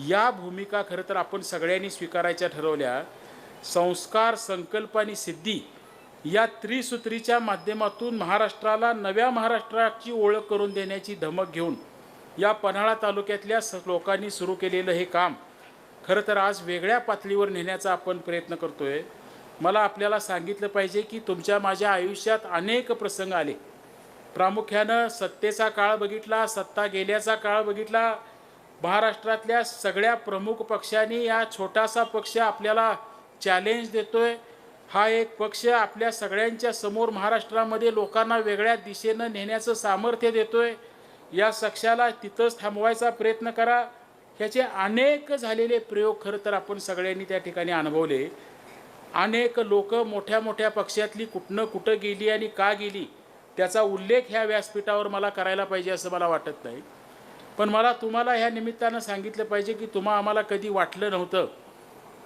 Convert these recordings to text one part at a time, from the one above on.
या भूमिका खरं तर आपण सगळ्यांनी स्वीकारायच्या ठरवल्या. संस्कार, संकल्प आणि सिद्धी या त्रिसूत्रीच्या माध्यमातून महाराष्ट्राला नव्या महाराष्ट्राची ओळख करून देण्याची धमक घेऊन या पन्हाळा तालुक्यातल्या लोकांनी सुरू केलेलं हे काम खरं तर आज वेगळ्या पातळीवर नेण्याचा आपण प्रयत्न करतोय. मला आपल्याला सांगितलं पाहिजे की तुमच्या माझ्या आयुष्यात अनेक प्रसंग आले. प्रामुख्यानं सत्तेचा काळ बघितला, सत्ता गेल्याचा काळ बघितला. महाराष्ट्रातल्या सगळ्या प्रमुख पक्षांनी या छोटासा पक्ष आपल्याला चॅलेंज देतोय, हा एक पक्ष आपल्या सगळ्यांच्या समोर महाराष्ट्रामध्ये लोकांना वेगळ्या दिशेनं नेण्याचं सामर्थ्य देतोय, या पक्षाला तिथंच थांबवायचा प्रयत्न करा. ह्याचे अनेक झालेले प्रयोग खरं तर आपण सगळ्यांनी त्या ठिकाणी अनुभवले. अनेक लोक मोठ्या मोठ्या पक्षातली कुठं गेली आणि का गेली त्याचा उल्लेख ह्या व्यासपीठावर मला करायला पाहिजे असं मला वाटत नाही. पण मला तुम्हाला ह्या निमित्तानं सांगितलं पाहिजे की आम्हाला कधी वाटलं नव्हतं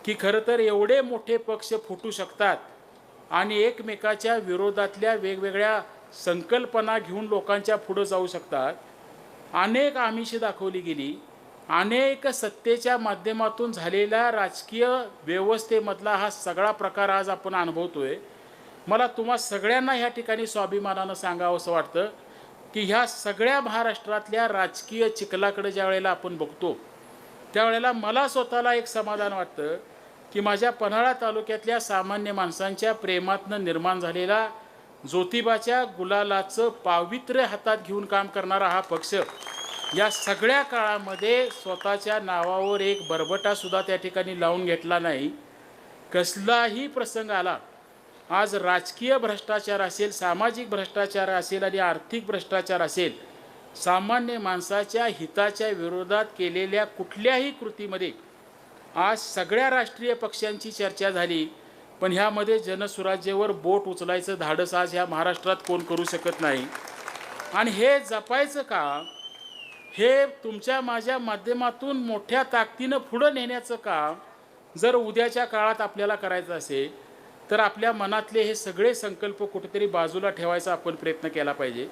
की खरं तर एवढे मोठे पक्ष फुटू शकतात आणि एकमेकाच्या विरोधातल्या वेगवेगळ्या संकल्पना घेऊन लोकांच्या पुढं जाऊ शकतात. अनेक आमिषे दाखवली गेली. अनेक सत्तेच्या माध्यमातून झालेला राजकीय व्यवस्थेमधला हा सगळा प्रकार आज आपण अनुभवतोय. मला तुम्हा सगळ्यांना ह्या ठिकाणी स्वाभिमानानं सांगावं असं वाटतं की ह्या सगळ्या महाराष्ट्रातल्या राजकीय चिखलाकडे ज्या वेळेला आपण बघतो त्यावेळेला मला स्वतःला एक समाधान वाटतं की माझ्या पन्हाळा तालुक्यातल्या सामान्य माणसांच्या प्रेमातनं निर्माण झालेला ज्योतिबाच्या गुलालाचं पावित्र्य हातात घेऊन काम करणारा हा पक्ष या सगळ्या काळामध्ये स्वतःच्या नावावर एक बरबटासुद्धा त्या ठिकाणी लावून घेतला नाही. कसलाही प्रसंग आला, आज राजकीय भ्रष्टाचार असेल, सामाजिक भ्रष्टाचार असेल आणि आर्थिक भ्रष्टाचार असेल, सामान्य माणसाच्या हिताच्या विरोधात केलेल्या कुठल्याही कृतीमध्ये आज सगळ्या राष्ट्रीय पक्षांची चर्चा झाली. पण ह्यामध्ये जनसुराज्यावर बोट उचलायचं धाडस आज ह्या महाराष्ट्रात कोण करू शकत नाही. आणि हे जपायचं का, हे तुमच्या माझ्या माध्यमातून मोठ्या ताकदीनं पुढं नेण्याचं काम जर उद्याच्या काळात आपल्याला करायचं असेल तर आपल्या मनातले हे सगळे संकल्प कुठेतरी बाजूला ठेवायचा आपण प्रयत्न केला पाहिजे.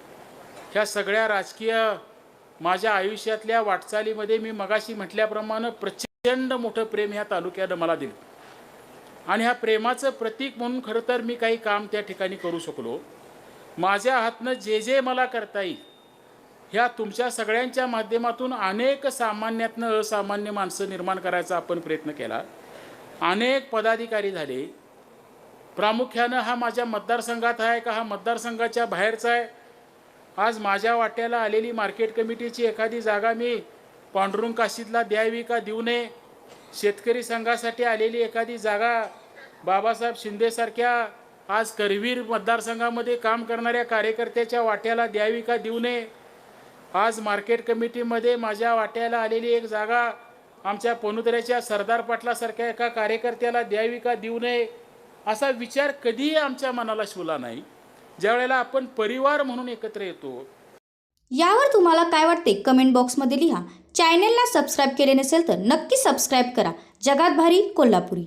ह्या सगळ्या राजकीय माझ्या आयुष्यातल्या वाटचालीमध्ये मी मगाशी म्हटल्याप्रमाणे प्रचंड मोठं प्रेम ह्या तालुक्यानं मला दिलं आणि ह्या प्रेमाचं प्रतीक म्हणून खरं तर मी काही काम त्या ठिकाणी करू शकलो. माझ्या हातनं जे मला करता येईल ह्या तुमच्या सगळ्यांच्या माध्यमातून अनेक सामान्यातनं असामान्य माणसं निर्माण करायचा आपण प्रयत्न केला. अनेक पदाधिकारी झाले. प्रामुख्यानं हा माझ्या मतदारसंघात आहे का हा मतदारसंघाच्या बाहेरचा आहे. आज माझ्या वाट्याला आलेली मार्केट कमिटीची एखादी जागा मी पांडुरंग काशीदला द्यावी का देऊ नये, शेतकरी संघासाठी आलेली एखादी जागा बाबासाहेब शिंदेसारख्या आज करवीर मतदारसंघामध्ये काम करणाऱ्या कार्यकर्त्याच्या वाट्याला द्यावी का देऊ नये, आज मार्केट कमिटीमध्ये माझ्या वाट्याला आलेली एक जागा आमच्या पनुद्र्याच्या सरदार पाटलासारख्या एका कार्यकर्त्याला द्यावी का देऊ नये, असा विचार कधीही आमच्या मनाला शिवला नाही. ज्या वेळेला आपण परिवार म्हणून एकत्र येतो. यावर तुम्हाला काय वाटते कमेंट बॉक्समध्ये लिहा. चॅनलला सबस्क्राईब केले नसेल तर नक्की सबस्क्राईब करा. जगात भारी कोल्हापुरी.